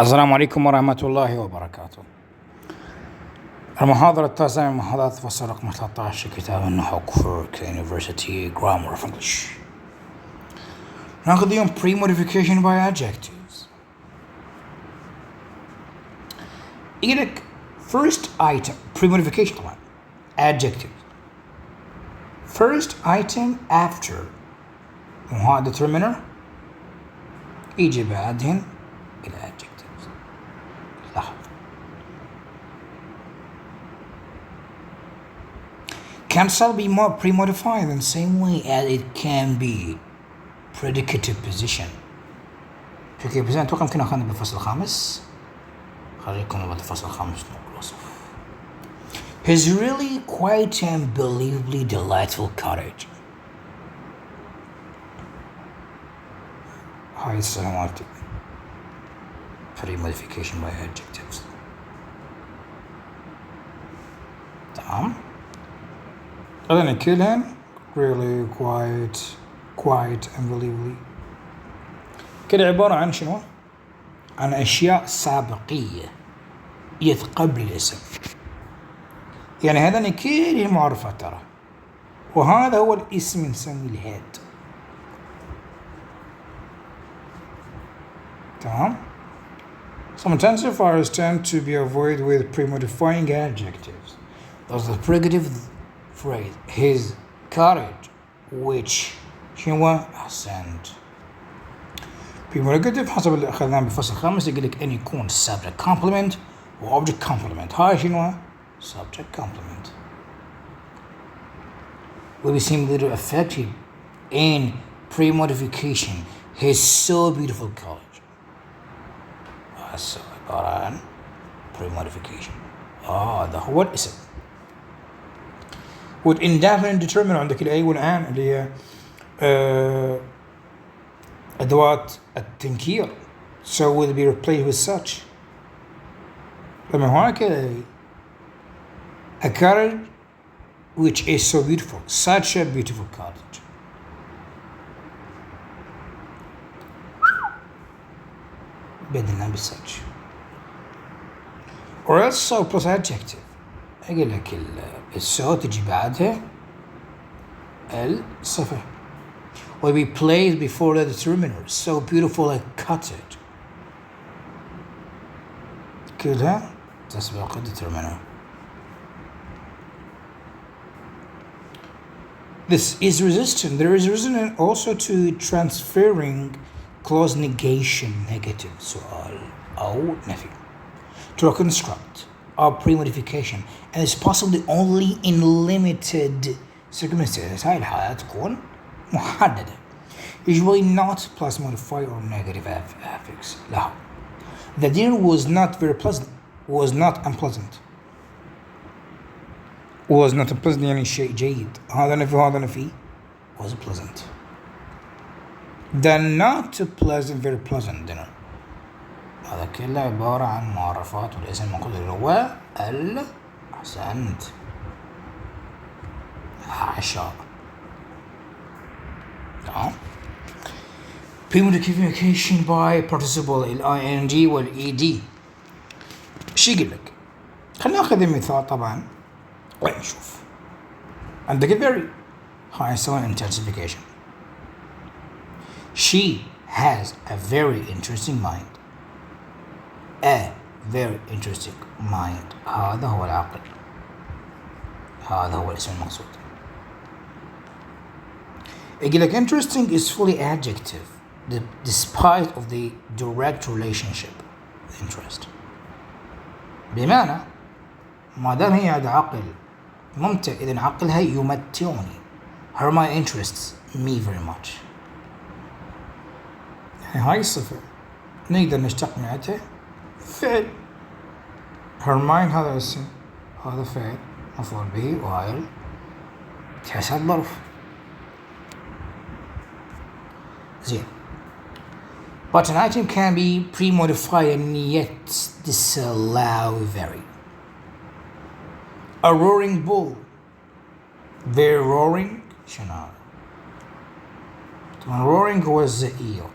السلام عليكم ورحمة الله وبركاته. المحاضرة التاسعة من محاضرات فصل رقم 13 كتاب النحو Quirk University Grammar of English. ناخذ اليوم Premodification by Adjectives. يقولك first item Premodification طبعا Adjectives. First item after وهذا determiner يجي بعدهن إلى adjectives. Can still be more premodified in the same way as it can be predicative position. predicative position أتوقع يمكن أخذنا بالفصل الخامس. خليكم بالفصل الخامس نوصف. His really quite unbelievably delightful cottage. هاي السلام عليكم. Premodification by adjectives. تمام. أنا كلهن really quite unbelievably كده عبارة عن شنو؟ عن أشياء سابقية قبل الاسم. يعني هذا كلهن معرفات ترى، وهذا هو الاسم نسميه الهيد. تمام؟ Some intensifiers tend to be avoided with premodifying adjectives. Those are the predicative phrase his courage which شنو أحسنت. premodificative حسب اللي أخذناه بالفصل الخامس يقول لك أن يكون subject complement و object complement. هاي شنو subject complement will be similarly effective in premodification. His so beautiful college. هسه عبارة عن premodification. هذا هو الاسم. والindefinite determiner عندك الأي والآن اللي هي أدوات التنكير. So will be replaced with such. لما هناك a cottage which is so beautiful, such a beautiful cottage. بدلنا بالsuch. Or else so plus adjective. أقول لك السو تجي بعدها الصفة. will be placed before the determiner. So beautiful a cottage. كلها تسبق determiner. This is resistant. There is resistant also to transferring clause negation negative سؤال أو نفي to a construct or premodification, and it's possibly only in limited circumstances. هاي الحالة تكون محددة. Usually not plus modifier or negative affix. لا. The dinner was not very pleasant. Was not unpleasant. Was not unpleasant يعني شيء جيد. هذا نفي وهذا نفي. Was pleasant. The not pleasant very pleasant dinner. هذا كله عبارة عن معرفات والاسم المنقول اللي هو أحسنت عشاء. تمام. Premodification by participle ing والed. شو يقول لك؟ خلينا ناخذ المثال طبعا ونشوف. عندك very high sound intensification. She has a very interesting mind. A very interesting mind. هذا هو العقل. هذا هو الاسم المقصود. يقول لك interesting is fully adjective despite of the direct relationship interest. بمعنى ما دام هي عندها عقل ممتع، إذن عقلها يمتعني. Her mind interests me very much. يعني هاي الصفة نقدر نشتق منها فعل. her mind هذا اسم، هذا فعل مفعول به وهاي تحسب ظرف. زين. But an item can be premodified and yet disallow very. A roaring bull. Very roaring شنو؟ طبعا roaring هو الزئير.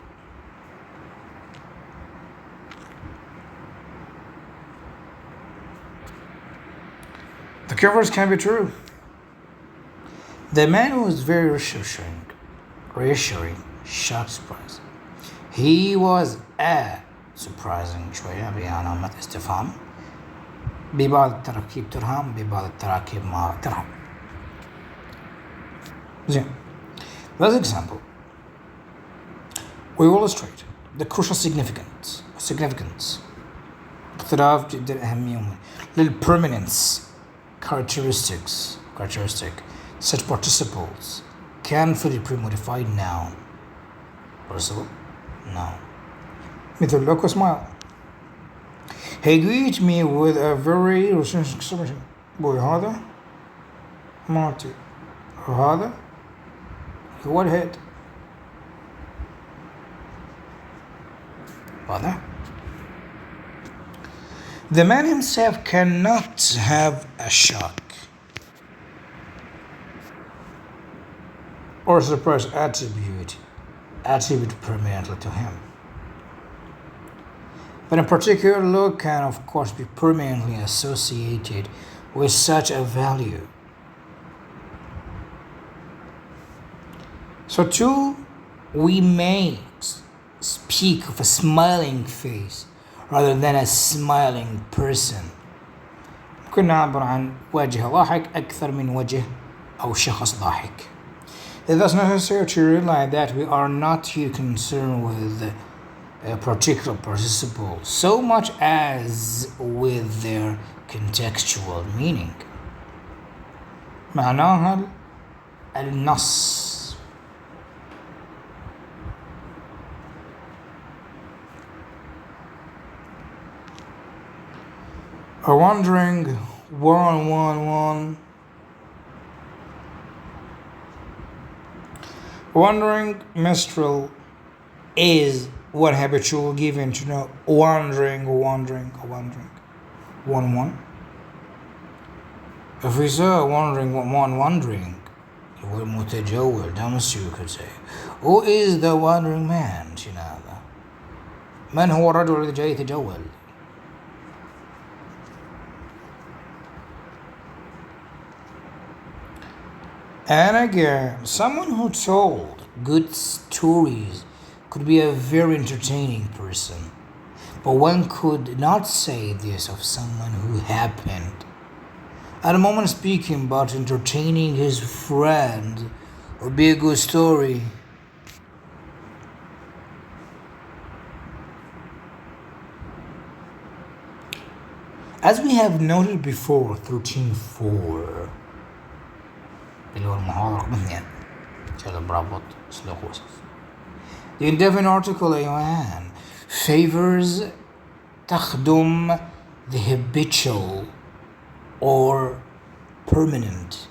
The converse can be true. The man was very reassuring, sharp surprise. He was a surprising شوية بعلامة استفهام. ببعض التراكيب ترهم، ببعض التراكيب ما ترهم. زين. As example, we illustrate the crucial significance اقتراف جدا أهمية للpermanence characteristic such participles can fully pre-modified noun participle noun مثل look or smile. He greeted me with a very reassuring expression. boy هذا ماتي وهذا هو الهيد هذا. The man himself cannot have a shock or surprise attribute permanently to him. But a particular look can of course be permanently associated with such a value. So too, we may speak of a smiling face rather than a smiling person. ممكن نعبر عن وجه ضاحك أكثر من وجه أو شخص ضاحك. It is necessary to realize that we are not here concerned with a particular participle so much as with their contextual meaning. معناها النص. A wandering 111. Wandering minstrel is one habitual given to know wandering. 1-1. If we say wandering, متجول, Damas, you could say, who is the wandering man? من هو الرجل الذي جاي يتجول؟ And again, someone who told good stories could be a very entertaining person, but one could not say this of someone who happened at a moment speaking about entertaining his friend would be a good story. As we have noted before through Team 4, اللي هو المحاضرة رقم 2 شغل برابط سلوك وصف. The indefinite article أيوان favors تخدم the habitual or permanent.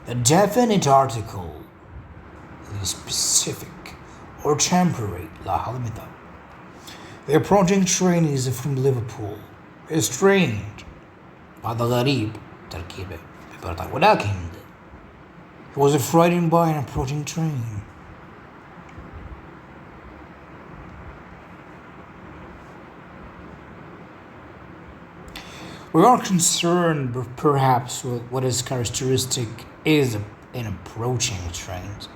The definite article is specific or temporary. لاحظ مثال. The approaching train is from Liverpool. It's strange. هذا غريب تركيبه ولكن he was frightened by an approaching train. We are concerned perhaps with what is characteristic is in approaching trains.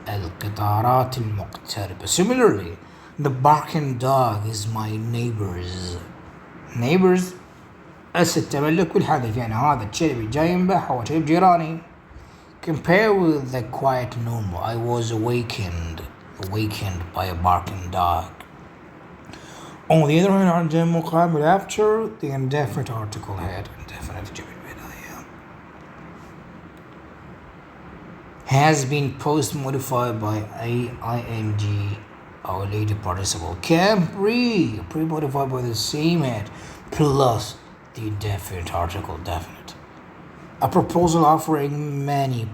القطارات المقتربة. Similarly, the barking dog is my neighbor's. Neighbors التملك والحذف يعني هذا الشيء جاي ينبح هو شيء جيراني. Compared with the quiet normal, I was awakened by a barking dog. On the other hand, عند مقابل after the indefinite article had indefinite جبل بداية has been post-modified by ing or later participle can pre-modified by the same head plus the indefinite article definite. A proposal offering many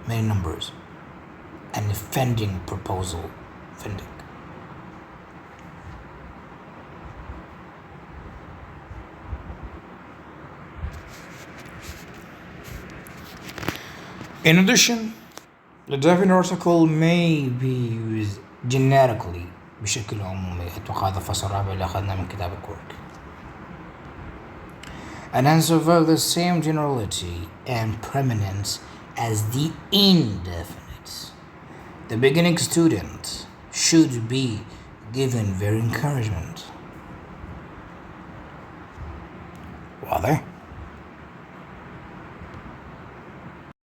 numbers, an offending proposal, offending. In addition, the definite article may be used generically بشكل عمومي. أتوقع هذا فصل رابع اللي أخذناه من كتاب كورك. An answer verb the same generality and prominence as the indefinite. The beginning student should be given very encouragement. واضح؟